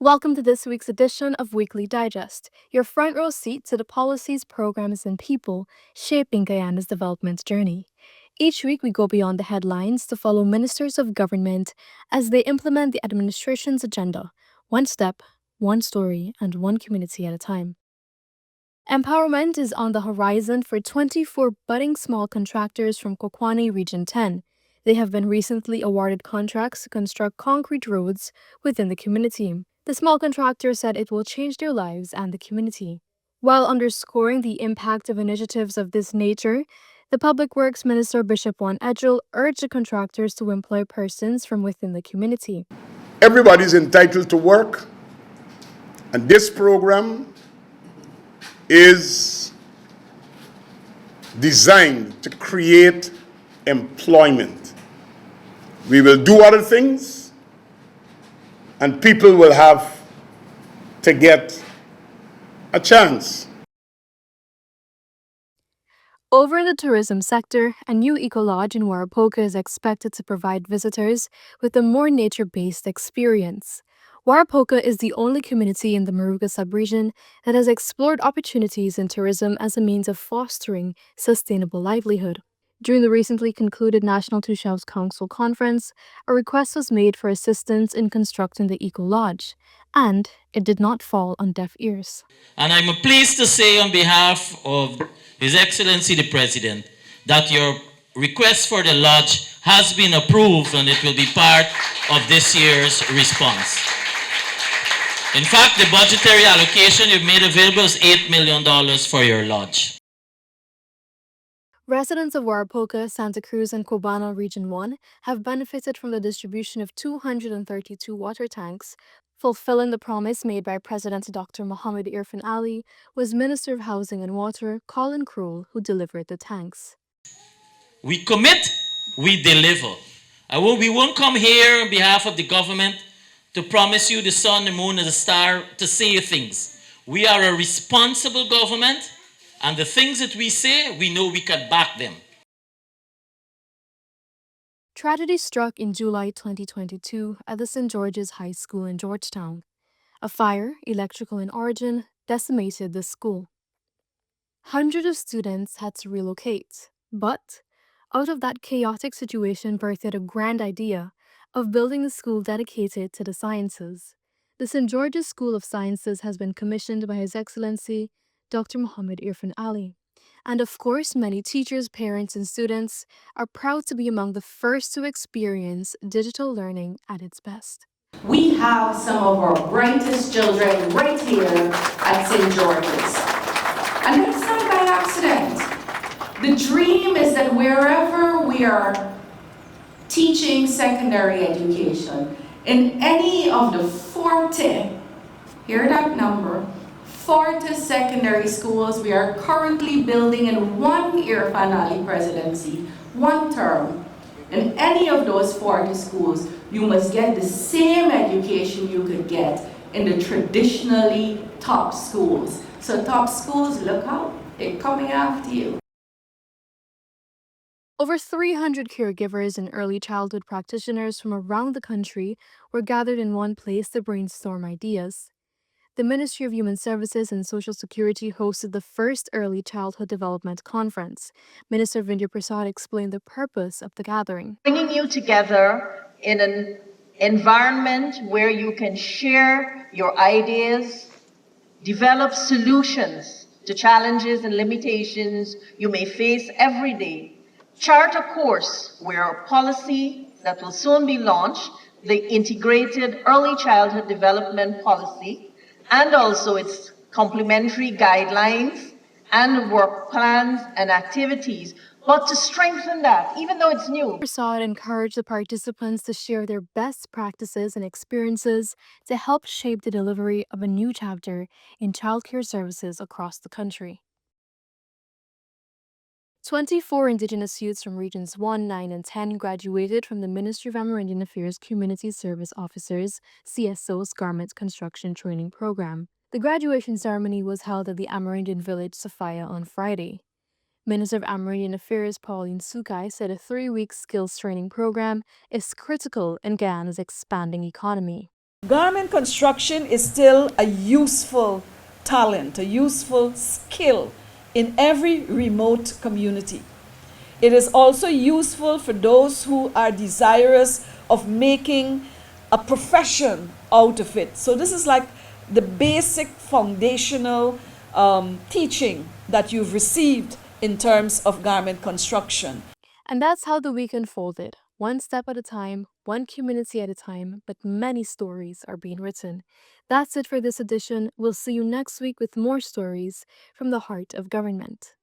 Welcome to this week's edition of Weekly Digest, your front row seat to the policies, programs, and people shaping Guyana's development journey. Each week, we go beyond the headlines to follow ministers of government as they implement the administration's agenda, one step, one story, and one community at a time. Empowerment is on the horizon for 24 budding small contractors from Kokwani Region 10. They have been recently awarded contracts to construct concrete roads within the community. The small contractors said it will change their lives and the community. While underscoring the impact of initiatives of this nature, the Public Works Minister Bishop Juan Edgel urged the contractors to employ persons from within the community. Everybody's entitled to work, and this program is designed to create employment. We will do other things, and people will have to get a chance. Over in the tourism sector, a new eco-lodge in Warapoka is expected to provide visitors with a more nature-based experience. Warapoka is the only community in the Moruga subregion that has explored opportunities in tourism as a means of fostering sustainable livelihood. During the recently concluded National Two Shelves Council conference, a request was made for assistance in constructing the eco-lodge, and it did not fall on deaf ears. And I'm pleased to say on behalf of His Excellency the President that your request for the lodge has been approved and it will be part of this year's response. In fact, the budgetary allocation you've made available is $8 million for your lodge. Residents of Warapoka, Santa Cruz, and Cubana Region 1 have benefited from the distribution of 232 water tanks. Fulfilling the promise made by President Dr. Mohammed Irfan Ali was Minister of Housing and Water Colin Krul who delivered the tanks. We commit, we deliver. We won't come here on behalf of the government to promise you the sun, the moon, and the star to say things. We are a responsible government, and the things that we say, we know we can back them. Tragedy struck in July 2022 at the St. George's High School in Georgetown. A fire, electrical in origin, decimated the school. Hundreds of students had to relocate, but out of that chaotic situation birthed a grand idea of building a school dedicated to the sciences. The St. George's School of Sciences has been commissioned by His Excellency Dr. Mohammed Irfan Ali. And of course, many teachers, parents, and students are proud to be among the first to experience digital learning at its best. We have some of our brightest children right here at St. George's. And that's not by accident. The dream is that wherever we are teaching secondary education, in any of the 40, hear that number, 40 secondary schools we are currently building in one Irfan Ali presidency, one term. In any of those 40 schools, you must get the same education you could get in the traditionally top schools. So top schools, look out, they're coming after you. Over 300 caregivers and early childhood practitioners from around the country were gathered in one place to brainstorm ideas. The Ministry of Human Services and Social Security hosted the first Early Childhood Development Conference. Minister Vindya Prasad explained the purpose of the gathering. Bringing you together in an environment where you can share your ideas, develop solutions to challenges and limitations you may face every day, chart a course where a policy that will soon be launched, the Integrated Early Childhood Development Policy, and also its complementary guidelines and work plans and activities, but to strengthen that, even though it's new. Prasad encouraged the participants to share their best practices and experiences to help shape the delivery of a new chapter in childcare services across the country. 24 Indigenous youths from Regions 1, 9, and 10 graduated from the Ministry of Amerindian Affairs Community Service Officers CSO's Garment Construction Training Program. The graduation ceremony was held at the Amerindian village Sophia on Friday. Minister of Amerindian Affairs Pauline Sukai said a 3-week skills training program is critical in Guyana's expanding economy. Garment construction is still a useful talent, a useful skill in every remote community. It is also useful for those who are desirous of making a profession out of it. So, this is like the basic foundational teaching that you've received in terms of garment construction. And that's how the week unfolded, one step at a time, one community at a time, but many stories are being written. That's it for this edition. We'll see you next week with more stories from the heart of government.